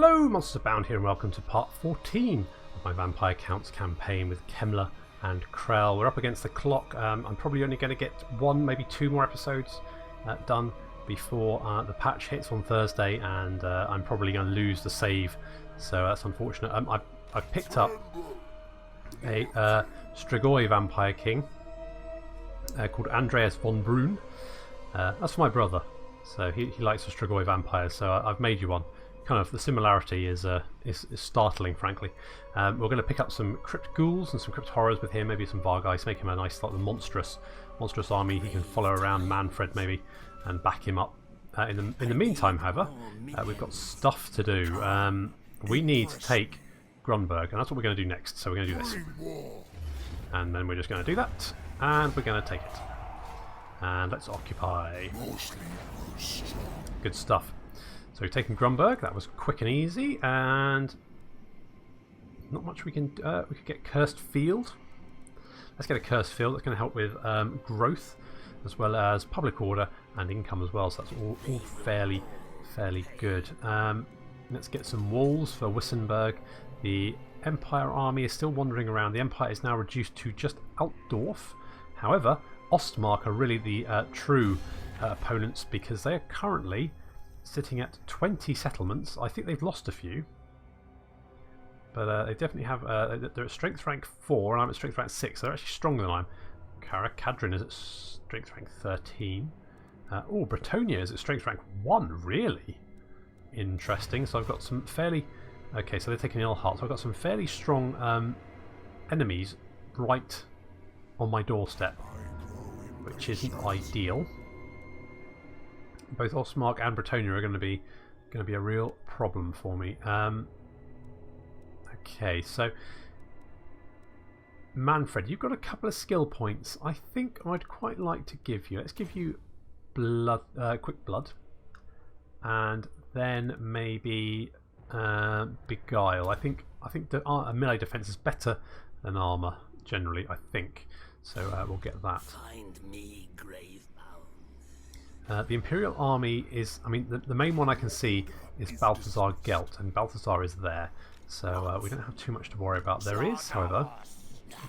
Hello, Monsters Abound here, and welcome to part 14 of my Vampire Counts campaign with Kemmler and Krell. We're up against the clock. I'm probably only going to get one, maybe two more episodes done before the patch hits on Thursday, and I'm probably going to lose the save, so that's unfortunate. I've picked up a Strigoi Vampire King called Andreas von Brunn. That's for my brother, so he likes the Strigoi vampires, so I've made you one. Kind of the similarity is startling, frankly. We're going to pick up some crypt ghouls and some crypt horrors with him, maybe some Vargeist, make him a nice, like, monstrous army. He can follow around Manfred maybe and back him up. In the meantime, however, we've got stuff to do. We need to take Grunberg, and that's what we're going to do next. So we're going to do this, and then we're just going to do that, and we're going to take it. And let's occupy. Good stuff. So we've taken Grunberg. That was quick and easy, and not much we can. We could get Cursed Field. Let's get a Cursed Field. That's going to help with growth, as well as public order and income as well. So that's all fairly good. Let's get some walls for Wissenberg. The Empire army is still wandering around. The Empire is now reduced to just Altdorf. However, Ostmark are really the true opponents, because they are currently sitting at 20 settlements. I think they've lost a few, but they definitely have. They're at strength rank 4, and I'm at strength rank 6. So they're actually stronger than I am. Kadrin is at strength rank 13. Oh, Bretonia is at strength rank 1. Really interesting. So I've got some fairly. Okay, so they're taking Ilhart. So I've got some fairly strong enemies right on my doorstep, which isn't ideal. Both Ostmark and Bretonia are going to be a real problem for me. Okay, so Manfred, you've got a couple of skill points. I think I'd quite like to give you. Let's give you blood, quick blood, and then maybe beguile. I think the melee defense is better than armor generally. I think so. We'll get that. Find me grave. The Imperial Army is, I mean, the main one I can see is Balthazar Gelt, and Balthazar is there, so we don't have too much to worry about. There is, however,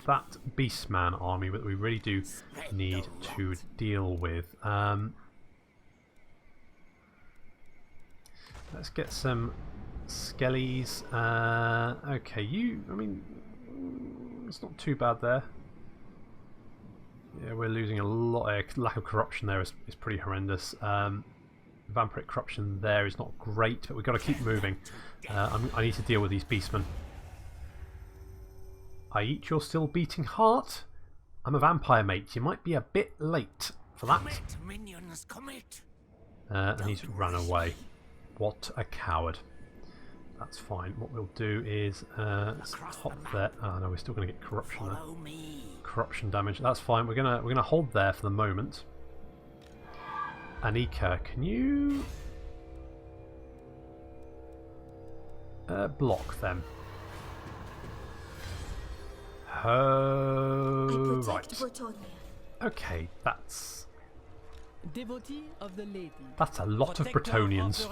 that Beastman army that we really do need to deal with. Let's get some Skellies. Okay, I mean, it's not too bad there. Yeah, we're losing a lot. Lack of corruption there is pretty horrendous. Vampiric corruption there is not great, but we've got to keep moving. I need to deal with these beastmen. I eat your still beating heart. I'm a vampire, mate. You might be a bit late for that. And he's run away. What a coward. That's fine. What we'll do is hop there. Oh no, we're still going to get corruption there. Corruption damage. That's fine. We're gonna hold there for the moment. Anika, can you block them? Oh, right. Okay, that's a lot of Bretonians.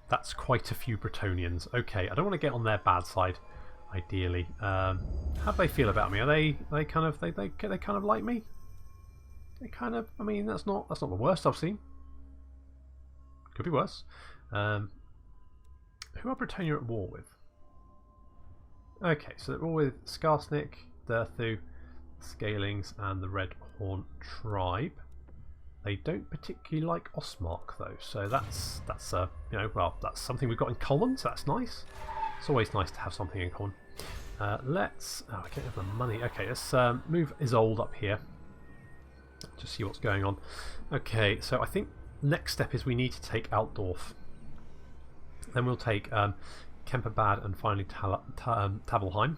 That's quite a few Bretonians. Okay, I don't want to get on their bad side. Ideally, how do they feel about me? Are they kind of like me? They kind of. I mean, that's not the worst I've seen. Could be worse. Who are Bretonia at war with? Okay, so they're all with Skarsnik, Durthu, Scalings, and the Red Horn tribe. They don't particularly like Ostmark though, so that's you know, well, that's something we've got in common. So that's nice. It's always nice to have something in common. Let's. Oh, I don't have the money. Okay, let's move Isolde up here. Just see what's going on. Okay, so I think next step is we need to take Altdorf. Then we'll take Kemperbad and finally Tabelheim.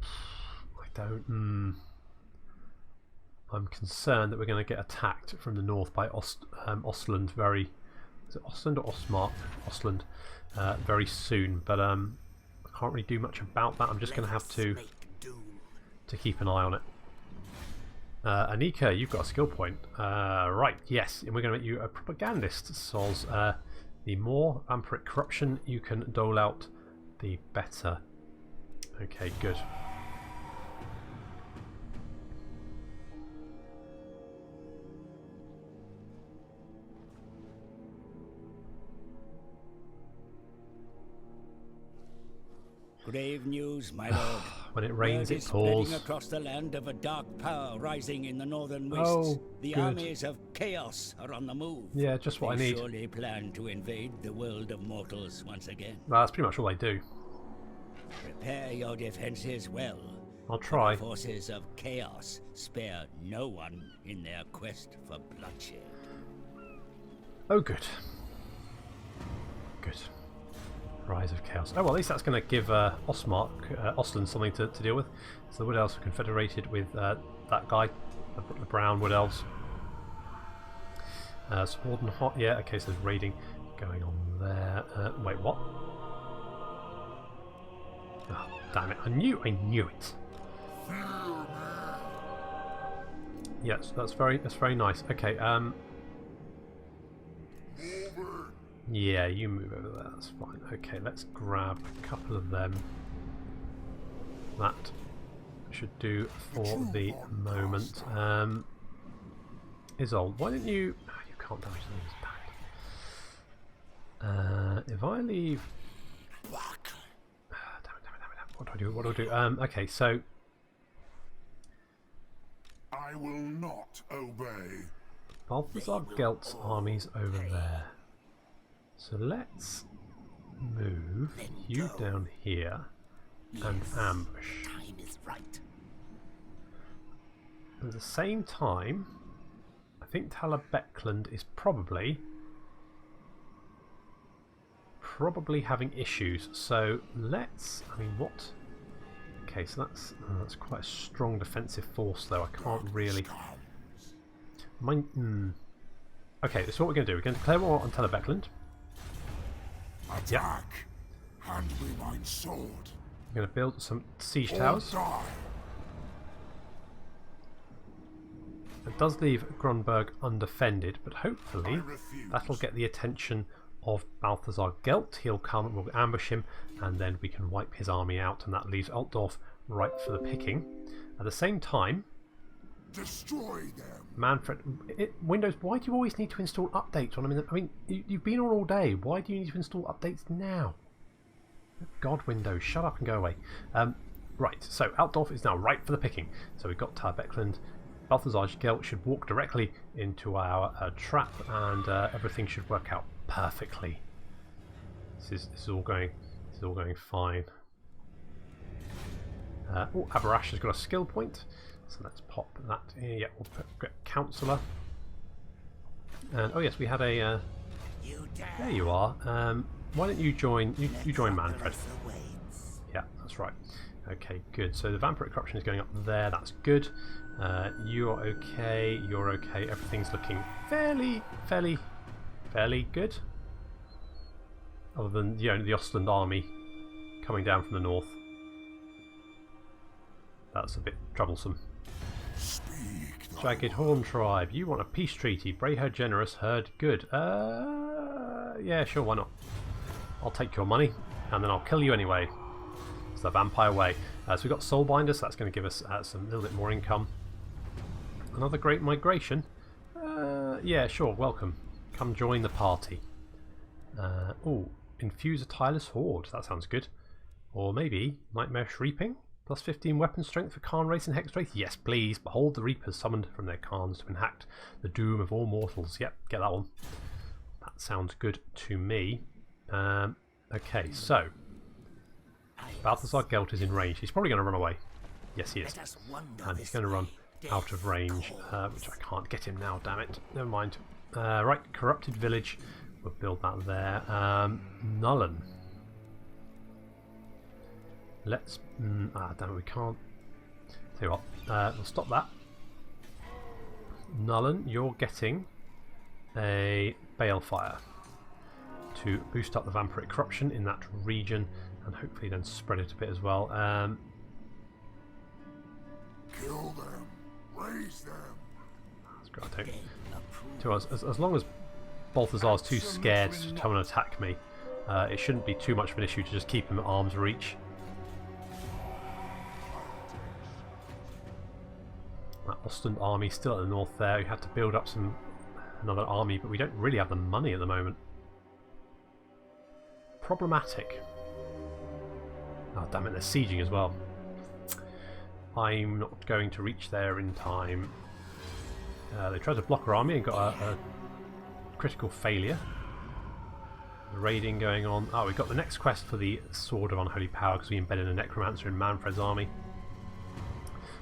I don't. I'm concerned that we're going to get attacked from the north by Ostland very. Is it Ostland or Ostmark? Ostland, very soon, but I can't really do much about that. I'm just going to have to keep an eye on it. Anika, you've got a skill point. Right, yes, and we're going to make you a propagandist, Soz. The more vampiric corruption you can dole out, the better. Okay, good. Grave news, my lord. When it rains, Word it is pours. spreading across the land of a dark power rising in the northern wastes. Oh, the good. armies of chaos are on the move. Yeah, just what they I need. surely plan to invade the world of mortals once again. Well, that's pretty much all I do. Prepare your defenses well. I'll try. The forces of chaos spare no one in their quest for bloodshed. Oh, good. Good. Rise of Chaos. Oh, well, at least that's going to give Osland something to deal with. So the Wood Elves are confederated with that guy, the brown Wood Elves. Sword and Hot, yeah, okay, so there's raiding going on there. Wait, what? Oh, damn it, I knew it! Yes, that's very nice. Okay, yeah, you move over there, that's fine. Okay, let's grab a couple of them. That should do for the moment. Isolde, why didn't you... Oh, you can't damage these. If I leave... Damn it. What do I do? Okay, so... I will not obey. Balthazar Gelt's army's over there. So let's move you down here and ambush. Time is right. At the same time, I think Talabecland is probably having issues. So let's. I mean, what? Okay, so that's quite a strong defensive force, though. I can't really. Okay, this is what we're going to do. We're going to declare war on Talabecland. Attack! Hand me my sword. I'm going to build some siege towers. It does leave Grunberg undefended, but hopefully that'll get the attention of Balthazar Gelt. He'll come and we'll ambush him, and then we can wipe his army out, and that leaves Altdorf ripe for the picking. At the same time, destroy them. Manfred, Windows, why do you always need to install updates on them? I mean, you've been on all day. Why do you need to install updates now? God, Windows, shut up and go away. Right, so Altdorf is now ripe for the picking. So we've got Talabecland. Balthazar Gelt should walk directly into our trap, and everything should work out perfectly. This is all going fine. Oh, Abarash has got a skill point. So let's pop that in. Yeah, we'll get Councillor. And oh yes, we had a. There you are. Why don't you join? You join Manfred. Yeah, that's right. Okay, good. So the vampiric corruption is going up there. That's good. You're okay. You're okay. Everything's looking fairly good. Other than the Ostland army coming down from the north. That's a bit troublesome. Jagged Horn Tribe, you want a peace treaty. Brayherd generous, herd good. Yeah, sure, why not? I'll take your money, and then I'll kill you anyway. It's the vampire way. So we've got Soulbinder, so that's going to give us some little bit more income. Another great migration. Yeah, sure, welcome. Come join the party. Oh, infuse a tireless horde. That sounds good. Or maybe Nightmare Shreeping. Plus 15 weapon strength for Khan race and Hex Wraith? Yes, please. Behold the Reapers summoned from their Khans to enact the doom of all mortals. Yep, get that one. That sounds good to me. Okay, so Balthazar Gelt is in range. He's probably going to run away. Yes, he is. And he's going to run out of range, which I can't get him now, damn it. Never mind. Right, Corrupted Village. We'll build that there. Nullen. Let's... damn it, we can't... Tell you what, we'll stop that. Nullen, you're getting a Balefire to boost up the vampiric corruption in that region and hopefully then spread it a bit as well. Kill them. Praise them. That's great. I don't. As long as Balthazar's too scared to come and attack me, it shouldn't be too much of an issue to just keep him at arm's reach. That Ostend army still at the north there. We had to build up another army, but we don't really have the money at the moment. Problematic. Oh damn it, they're sieging as well. I'm not going to reach there in time. They tried to block our army and got a critical failure. The raiding going on. Oh, we got the next quest for the Sword of Unholy Power because we embedded a necromancer in Manfred's army.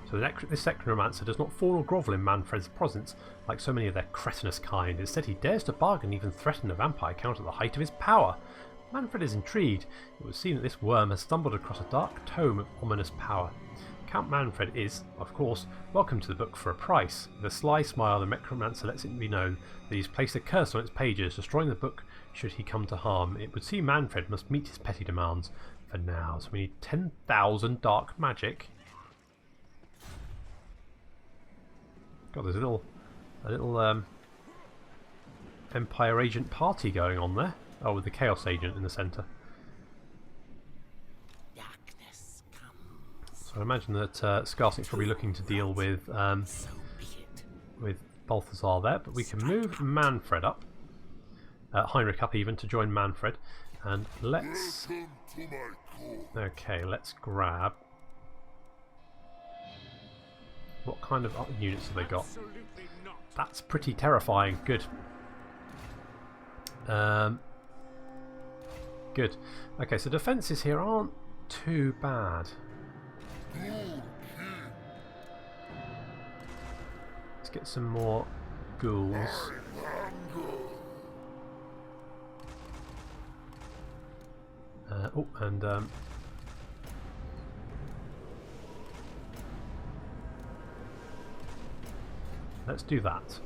So this necromancer does not fall or grovel in Manfred's presence like so many of their cretinous kind. Instead, he dares to bargain, even threaten a vampire count at the height of his power. Manfred is intrigued. It would seem that this worm has stumbled across a dark tome of ominous power. Count Manfred is, of course, welcome to the book for a price. With a sly smile, the necromancer lets it be known that he's placed a curse on its pages, destroying the book should he come to harm. It would seem Manfred must meet his petty demands for now. So we need 10,000 dark magic. God, there's a little Empire Agent party going on there. Oh, with the Chaos Agent in the centre. So I imagine that Skarsink's probably looking to deal with Balthazar there, but we can move Manfred up, Heinrich up even to join Manfred, and let's. Okay, let's grab. What kind of units have they got? That's pretty terrifying. Good. Good. Okay, so defences here aren't too bad. Let's get some more ghouls. Oh, and let's do that.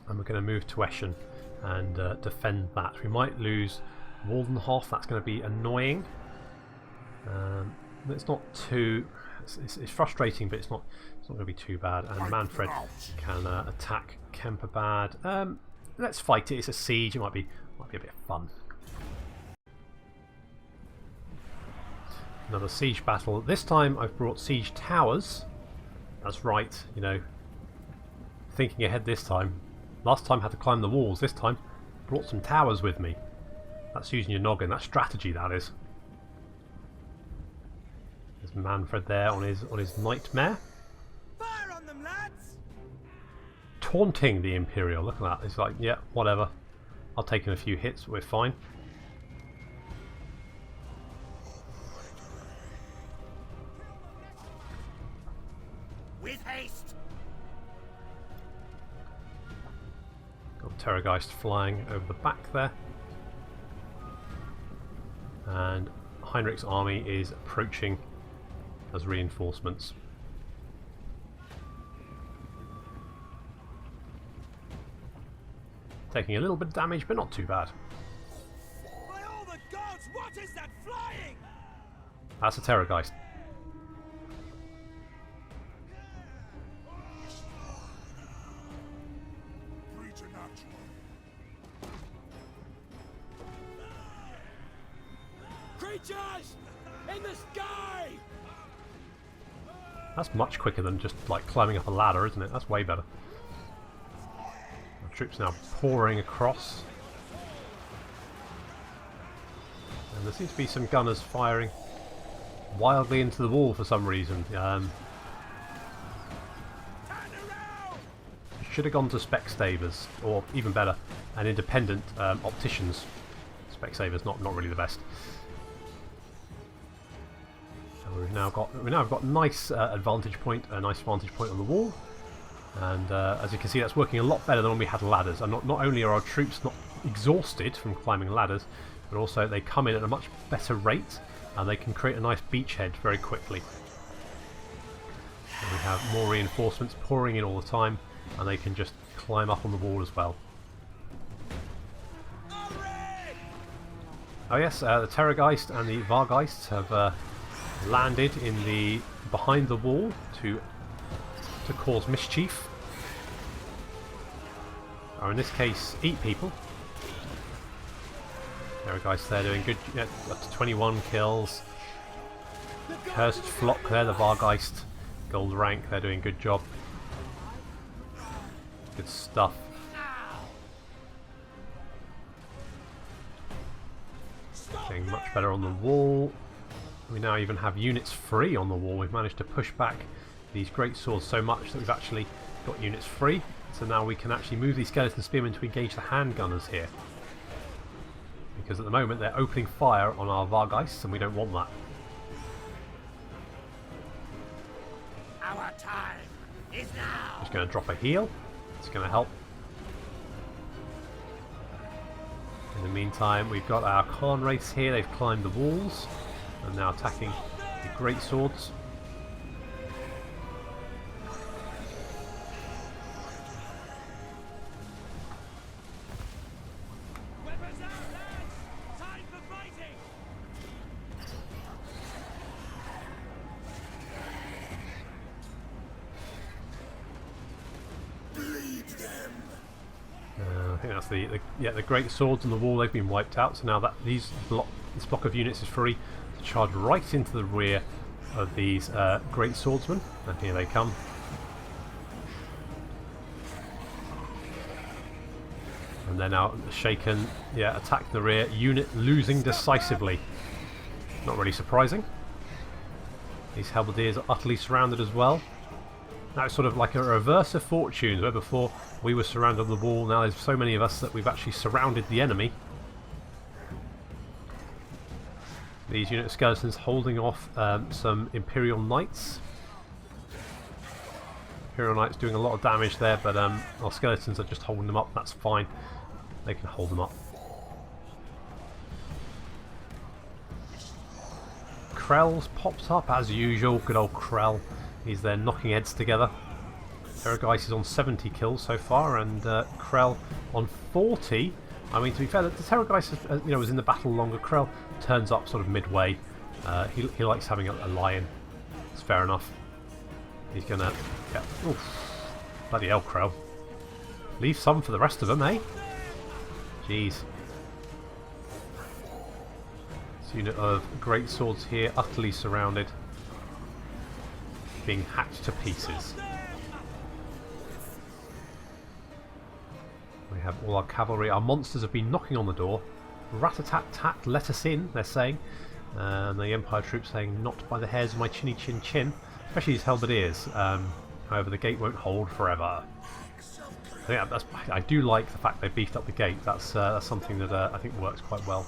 And we're going to move to Eschen and defend that. We might lose Waldenhof. That's going to be annoying. It's not too. It's frustrating, but it's not going to be too bad. And Manfred can attack Kemperbad. Let's fight it. It's a siege. It might be a bit of fun. Another siege battle. This time I've brought siege towers. That's right. You know, thinking ahead this time. Last time I had to climb the walls. This time brought some towers with me. That's using your noggin. That's strategy. That is. There's Manfred there on his nightmare. Fire on them, lads! Taunting the Imperial. Look at that. It's like, yeah, whatever. I'll take in a few hits. We're fine. With haste! Got Terrorgeist flying over the back there. And Heinrich's army is approaching as reinforcements. Taking a little bit of damage, but not too bad. By all the gods, what is that flying? That's a Terrorgeist. Creatures in the sky! That's much quicker than just like climbing up a ladder, isn't it? That's way better. Our troops now pouring across. And there seems to be some gunners firing wildly into the wall for some reason. Should have gone to Specsavers, or even better, an independent opticians. Specsavers not really the best. We've now got a nice advantage point, a nice vantage point on the wall, and as you can see, that's working a lot better than when we had ladders. And not only are our troops not exhausted from climbing ladders, but also they come in at a much better rate, and they can create a nice beachhead very quickly. And we have more reinforcements pouring in all the time, and they can just climb up on the wall as well. Oh yes, the Terrorgeist and the Vargeist have landed in the behind the wall to to cause mischief. Or in this case, eat people. There we go, they're doing good, yeah, up to 21 kills. Cursed Flock there, the Vargeist, gold rank, they're doing a good job. Good stuff. Getting much better on the wall. We now even have units free on the wall. We've managed to push back these great swords so much that we've actually got units free. So now we can actually move these skeleton spearmen to engage the handgunners here. Because at the moment they're opening fire on our Vargeists and we don't want that. Our time is now. Just going to drop a heal. It's going to help. In the meantime, we've got our Khan race here. They've climbed the walls and now attacking the great swords. Weapons out, lads! Time for fighting! Bleed them. I think that's the great swords on the wall. They've been wiped out. So now that this block of units is free to charge right into the rear of these great swordsmen, and here they come. And they're now shaken. Yeah, attack the rear. Unit losing decisively. Not really surprising. These halberdiers are utterly surrounded as well. Now it's sort of like a reverse of fortunes, where before we were surrounded on the wall, now there's so many of us that we've actually surrounded the enemy. These unit of skeletons holding off some Imperial Knights. Imperial Knights doing a lot of damage there, but our skeletons are just holding them up. That's fine. They can hold them up. Krell's popped up as usual. Good old Krell. He's there knocking heads together. Terrorgeist is on 70 kills so far, and Krell on 40. I mean, to be fair, the Terrorgeist was in the battle longer. Krell turns up sort of midway. He likes having a lion. It's fair enough. He's gonna... Yeah. Oof. Bloody hell, Krell. Leave some for the rest of them, eh? Jeez. This unit of great swords here, utterly surrounded. Being hacked to pieces. We have all our cavalry. Our monsters have been knocking on the door. Rat-a-tat-tat, let us in, they're saying. And the Empire troops saying, not by the hairs of my chinny chin chin. Especially these halberdiers. However, the gate won't hold forever. I do like the fact they beefed up the gate. That's something that I think works quite well.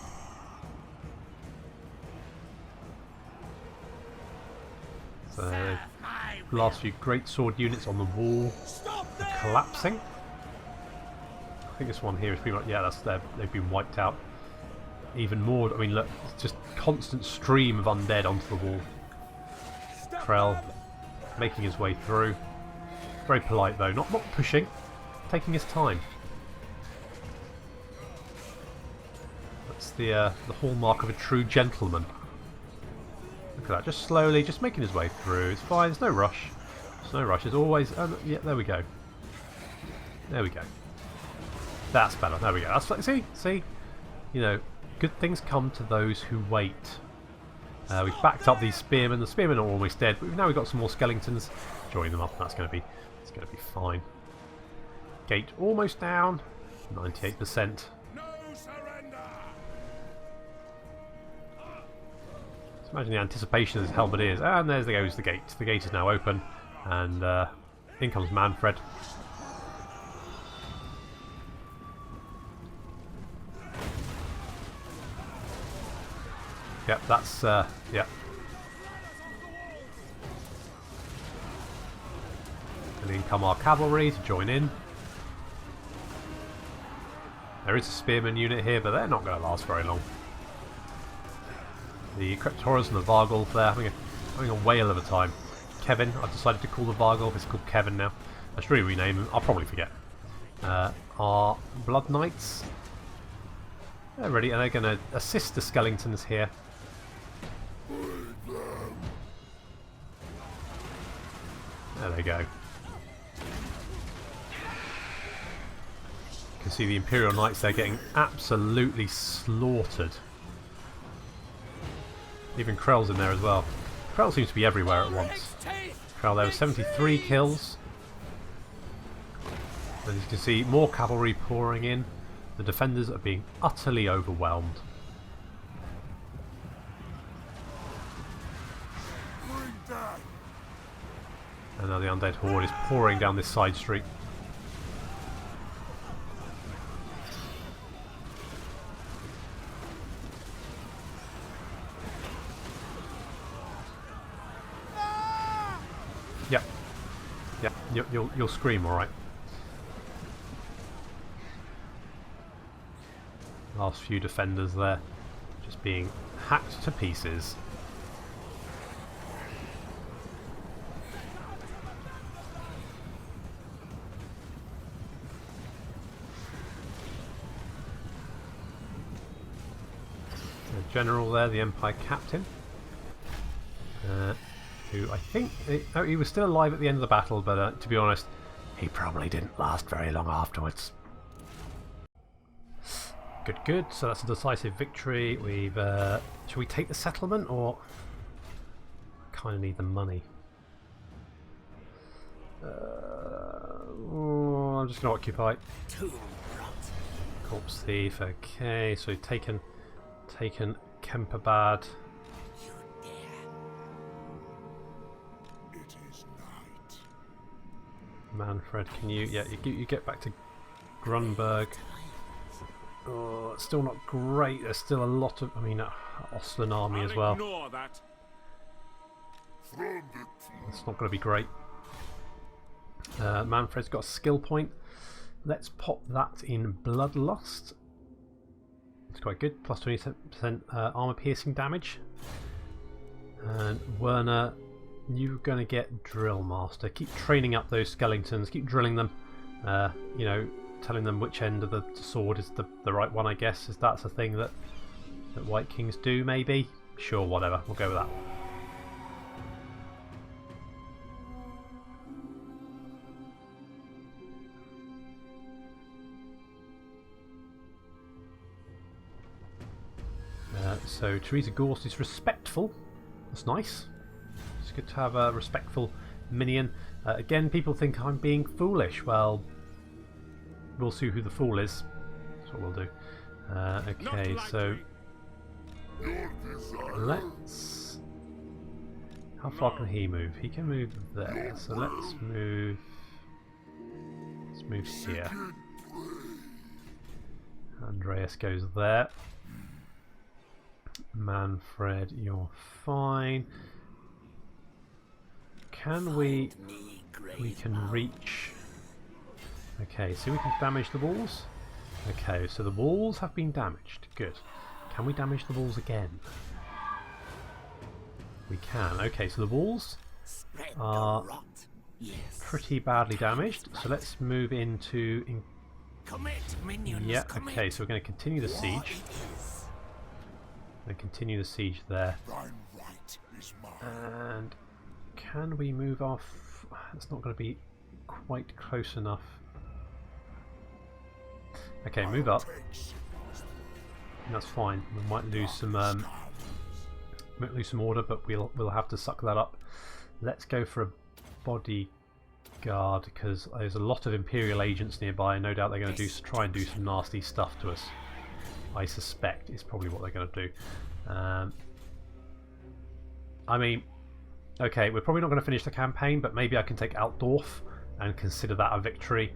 So, last few great sword units on the wall are collapsing. I think this one here is pretty much, yeah, they've been wiped out. Even more, I mean, look, it's just constant stream of undead onto the wall. Krell making his way through. Very polite though, not pushing, taking his time. That's the hallmark of a true gentleman. Look at that, just slowly, just making his way through. It's fine, there's no rush. There's no rush, there's always... yeah, there we go. There we go. That's better, there we go. That's, see? You know, good things come to those who wait. We've backed up these spearmen. The spearmen are almost dead, but now we've got some more skeletons. Join them up, it's going to be fine. Gate almost down. 98%. No surrender. So imagine the anticipation of this halberdiers. And there goes the gate. The gate is now open, and in comes Manfred. Yep, that's yep. And in come our cavalry to join in. There is a spearman unit here, but they're not going to last very long. The Cryptoras and the Vargulf, they're having a whale of a time. Kevin, I've decided to call the Vargulf, it's called Kevin now. I should really rename him, I'll probably forget. Our Blood Knights, they're ready, and they're going to assist the skeletons here. There they go. can see the Imperial Knights there getting absolutely slaughtered. Even Krell's in there as well. Krell seems to be everywhere at once. Krell there with 73 kills. As you can see, more cavalry pouring in. The defenders are being utterly overwhelmed. And now the undead horde is pouring down this side street. Yep. Yep. You'll scream, all right. Last few defenders there, just being hacked to pieces. The general there, the Empire captain, who I think he was still alive at the end of the battle, but to be honest, he probably didn't last very long afterwards. Good, good. So that's a decisive victory. We've. Should we take the settlement, or kind of need the money? I'm just going to occupy. Corpse thief. Okay, so we've taken Kemperbad. It is night. Manfred, can you? Yeah, you get back to Grunberg. Oh, it's still not great. There's still a lot of, Oslan army as well. Ignore that. It's not going to be great. Manfred's got a skill point. Let's pop that in Bloodlust. It's quite good. Plus 20% armor piercing damage. And Werner, you're going to get Drill Master. Keep training up those skeletons. Keep drilling them. You know, telling them which end of the sword is the right one, I guess. Is that's a thing that White Kings do, maybe? Sure, whatever. We'll go with that. So Teresa Gorst is respectful. That's nice. It's good to have a respectful minion. Again, people think I'm being foolish. Well, we'll see who the fool is. That's what we'll do. Okay, so let's. How far can he move? He can move there. So let's move. Let's move here. Andreas goes there. Manfred, you're fine. Can we? We can reach. Okay, so we can damage the walls. Okay, so the walls have been damaged. Good. Can we damage the walls again? We can. Okay, so the walls are pretty badly damaged. So let's move into. Yeah. Okay, so we're going to continue the siege. And continue the siege there. And can we move off? It's not going to be quite close enough. Okay, move up. That's fine. We might lose some order, but we'll have to suck that up. Let's go for a bodyguard because there's a lot of Imperial agents nearby. No doubt they're going to try and do some nasty stuff to us. I suspect is probably what they're going to do. I mean, okay, we're probably not going to finish the campaign, but maybe I can take Altdorf and consider that a victory,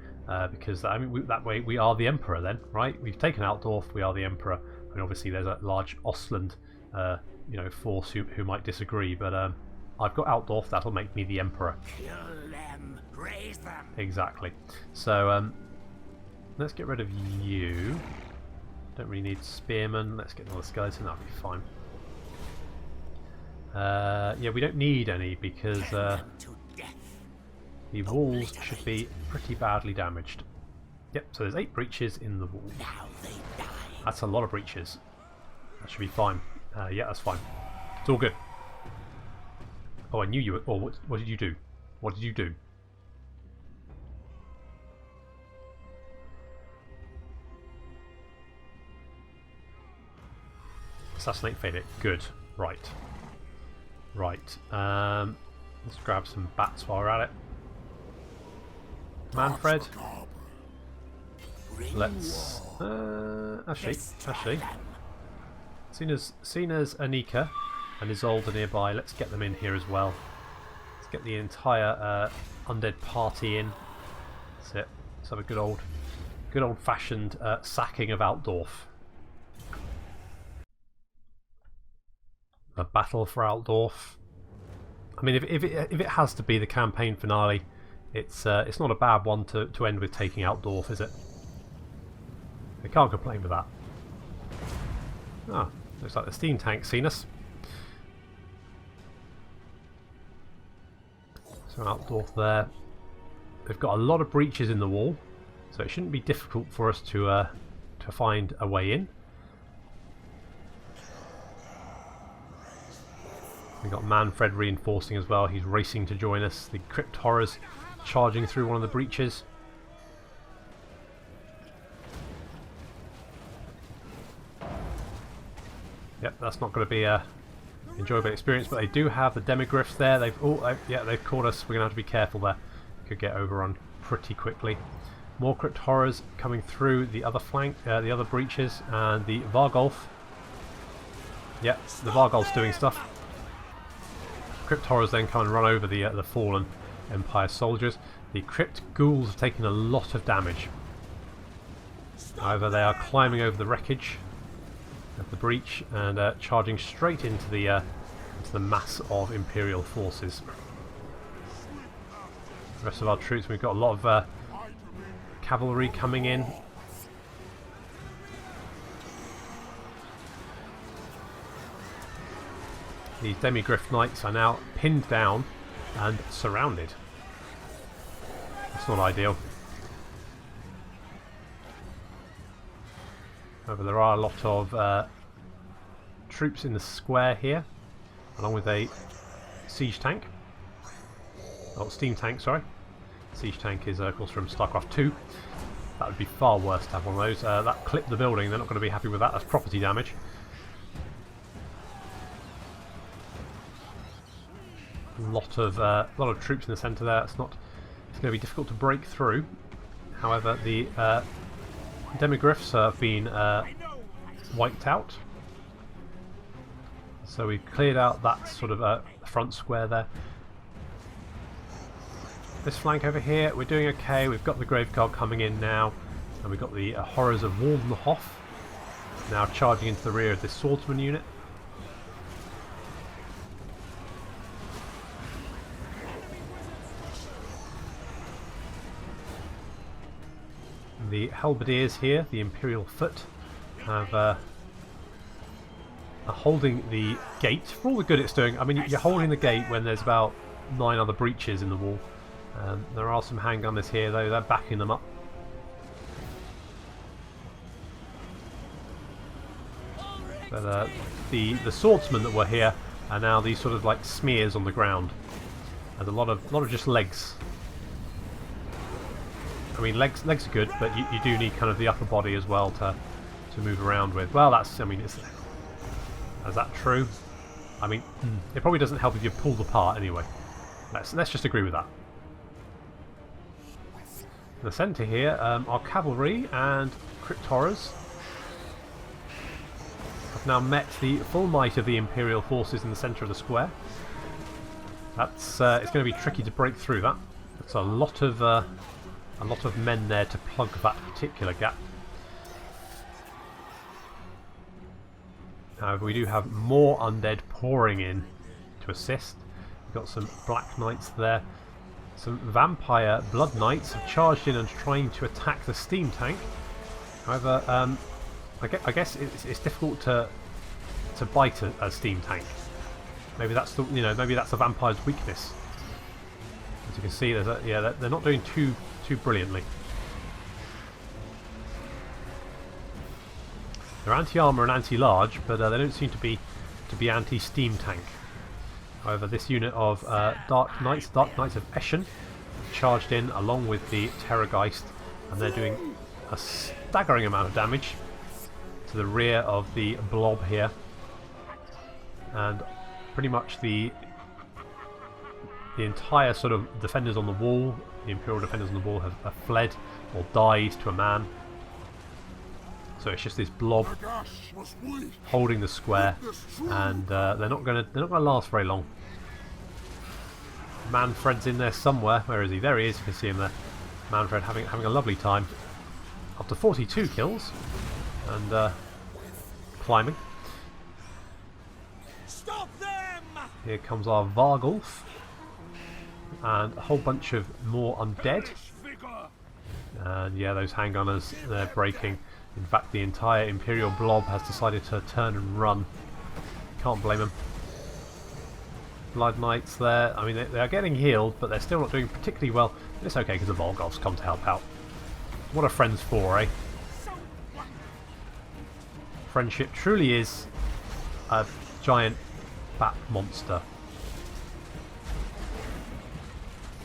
because that way we are the Emperor then, right? We've taken Altdorf, we are the Emperor, and obviously there's a large Ostland, force who might disagree, but I've got Altdorf, that'll make me the Emperor. Kill them, raise them. Exactly. So let's get rid of you. Don't really need spearmen. Let's get another skeleton. That'll be fine. Yeah, we don't need any because the walls should be pretty badly damaged. Yep. So there's 8 breaches in the wall. That's a lot of breaches. That should be fine. Yeah, that's fine. It's all good. Oh, I knew you were. Oh, what did you do? What did you do? Assassinate failure. Good. Right. Right. Let's grab some bats while we're at it. Manfred. Let's actually, seeing as Anika and Isolde are nearby, let's get them in here as well. Let's get the entire undead party in. That's it. Let's have a good old-fashioned sacking of Altdorf. A battle for Altdorf. I mean, if it has to be the campaign finale, it's not a bad one to end with taking Altdorf, is it? We can't complain with that. Ah, looks like the steam tank's seen us. So Altdorf there. They've got a lot of breaches in the wall, so it shouldn't be difficult for us to find a way in. We've got Manfred reinforcing as well. He's racing to join us. The Crypt Horrors charging through one of the breaches. Yep, that's not going to be a enjoyable experience, but they do have the Demigryphs there. They've caught us. We're going to have to be careful there. Could get overrun pretty quickly. More Crypt Horrors coming through the other flank, the other breaches, and the Vargolf. Yep, the Vargolf's doing stuff. Crypt Horrors then come and run over the fallen Empire soldiers. The Crypt Ghouls have taken a lot of damage. However, they are climbing over the wreckage of the breach and charging straight into the mass of Imperial forces. The rest of our troops, we've got a lot of cavalry coming in. These Demigryph Knights are now pinned down and surrounded. That's not ideal. However, there are a lot of troops in the square here, along with a siege tank. Oh, steam tank, sorry. Siege tank is, of course, from StarCraft 2. That would be far worse to have one of those. That clipped the building. They're not going to be happy with that. That's property damage. A lot of troops in the centre there. It's going to be difficult to break through. However, the Demigryphs have been wiped out. So we've cleared out that sort of front square there. This flank over here, we're doing okay. We've got the Graveguard coming in now, and we've got the Horrors of Waldenhof now charging into the rear of this Swordsman unit. The Halberdiers here, the Imperial Foot, are holding the gate for all the good it's doing. I mean, you're holding the gate when there's about 9 other breaches in the wall. There are some handgunners here, though. They're backing them up. But the swordsmen that were here are now these sort of like smears on the ground. There's a lot of just legs. I mean, legs are good, but you do need kind of the upper body as well to move around with. Well, that's, I mean, is that true? I mean, it probably doesn't help if you're pulled apart anyway. Let's just agree with that. In the centre here, our cavalry and Crypt Horrors have now met the full might of the Imperial forces in the centre of the square. It's going to be tricky to break through that. It's a lot of men there to plug that particular gap. However, we do have more undead pouring in to assist. We've got some Black Knights there. Some Vampire Blood Knights have charged in and trying to attack the steam tank. However, I guess it's difficult to bite a steam tank. Maybe that's maybe that's the vampire's weakness. As you can see, they're not doing too brilliantly. They're anti-armor and anti-large, but they don't seem to be anti-steam tank. However, this unit of Dark Knights of Eschen, charged in along with the Terrorgeist, and they're doing a staggering amount of damage to the rear of the blob here. and pretty much the entire sort of defenders on the wall, the Imperial defenders on the wall, have fled or died to a man. So it's just this blob holding the square, and they're not gonna last very long. Manfred's in there somewhere. Where is he? There he is. You can see him there. Manfred having a lovely time. Up to 42 kills, and climbing. Stop them! Here comes our Vargulf, and a whole bunch of more undead. And yeah, those handgunners, they're breaking. In fact, the entire Imperial blob has decided to turn and run. Can't blame them. Blood Knights there. I mean, they are getting healed, but they're still not doing particularly well. But it's okay because the Volgoths come to help out. What are friends for, eh? Friendship truly is a giant bat monster.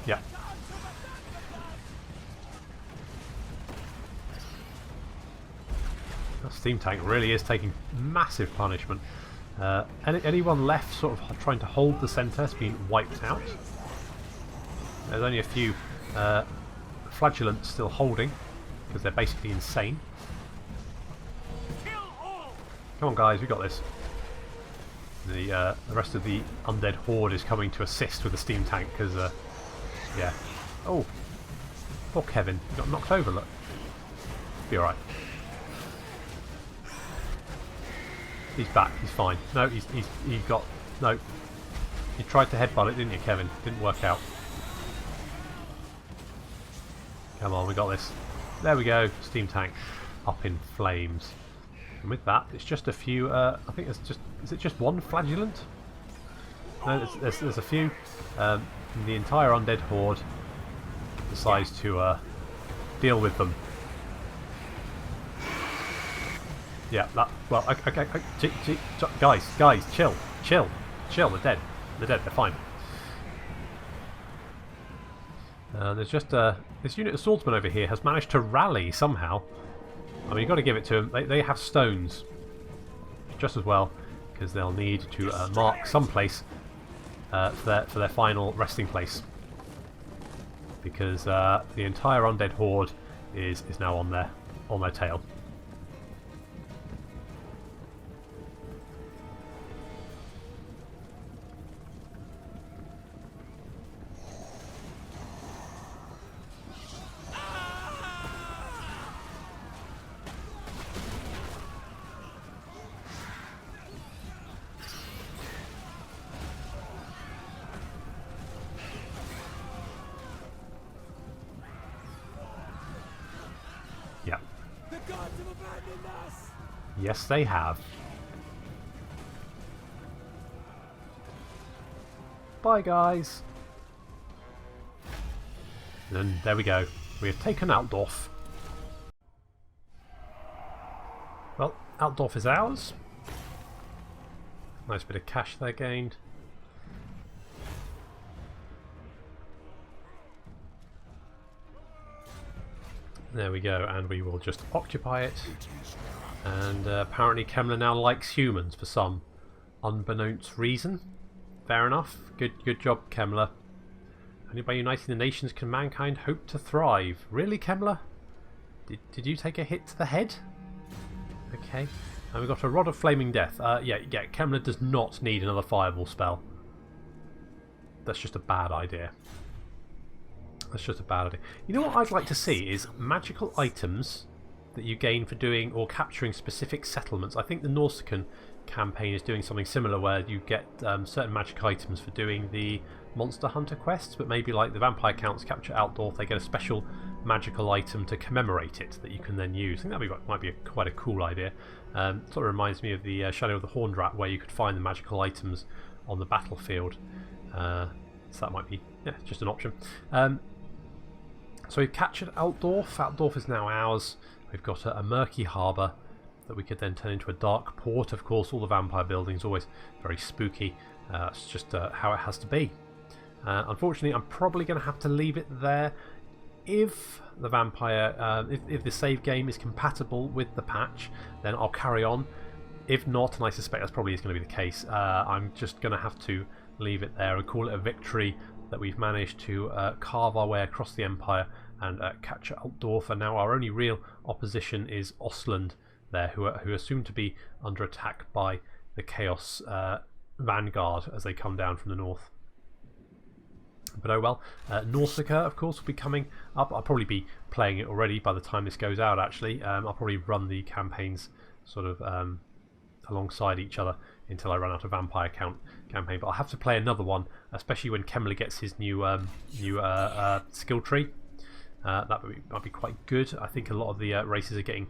Yeah. The steam tank really is taking massive punishment. Anyone left sort of trying to hold the centre has been wiped out. There's only a few flagellants still holding, because they're basically insane. Come on guys, we got this. The rest of the undead horde is coming to assist with the steam tank, because yeah. Oh, poor Kevin, he got knocked over, look. Be alright. He's back, he's fine. No, he got... No. You tried to headbutt it, didn't you, Kevin? Didn't work out. Come on, we got this. There we go, steam tank up in flames. And with that, it's just a few... I think it's just... Is it just one flagellant? No, there's a few. The entire undead horde decides to deal with them. Yeah, that... Well, okay, guys, chill. They're dead. They're fine. There's just this unit of swordsmen over here has managed to rally somehow. I mean, you've got to give it to them. They have stones just as well, because they'll need to mark some place for their final resting place. Because the entire undead horde is now on their tail. Yeah. The gods have abandoned us! Yes, they have. Bye, guys. And there we go. We have taken Altdorf. Well, Altdorf is ours. Nice bit of cash there gained. There we go, and we will just occupy it. And apparently Kemmler now likes humans for some unbeknownst reason. Fair enough. Good job, Kemmler. Only by uniting the nations can mankind hope to thrive. Really, Kemmler? Did you take a hit to the head? Okay. And we've got a Rod of Flaming Death. Yeah, Kemmler does not need another fireball spell. That's just a bad idea. That's just a bad idea. You know what I'd like to see is magical items that you gain for doing or capturing specific settlements. I think the Norsican campaign is doing something similar, where you get certain magic items for doing the monster hunter quests, but maybe like the vampire counts capture Altdorf, they get a special magical item to commemorate it that you can then use. I think that might be quite a cool idea. Sort of reminds me of the Shadow of the Horned Rat, where you could find the magical items on the battlefield. So that might be just an option. So we've captured Altdorf. Altdorf is now ours. We've got a murky harbour that we could then turn into a dark port. Of course, all the vampire buildings always very spooky. It's just how it has to be. Unfortunately, I'm probably going to have to leave it there. If the vampire, if the save game is compatible with the patch, then I'll carry on. If not, and I suspect that's probably is going to be the case, I'm just going to have to leave it there and call it a victory that we've managed to carve our way across the Empire and capture Altdorf. And now our only real opposition is Ostland there, who are soon to be under attack by the Chaos Vanguard as they come down from the north. But oh well. Nausicaa, of course, will be coming up. I'll probably be playing it already by the time this goes out, actually. I'll probably run the campaigns sort of alongside each other until I run out of Vampire campaign. But I'll have to play another one, especially when Kemmler gets his new skill tree. That might be quite good. I think a lot of the races are getting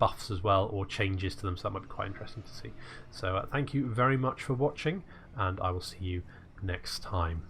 buffs as well, or changes to them, so that might be quite interesting to see. So thank you very much for watching, and I will see you next time.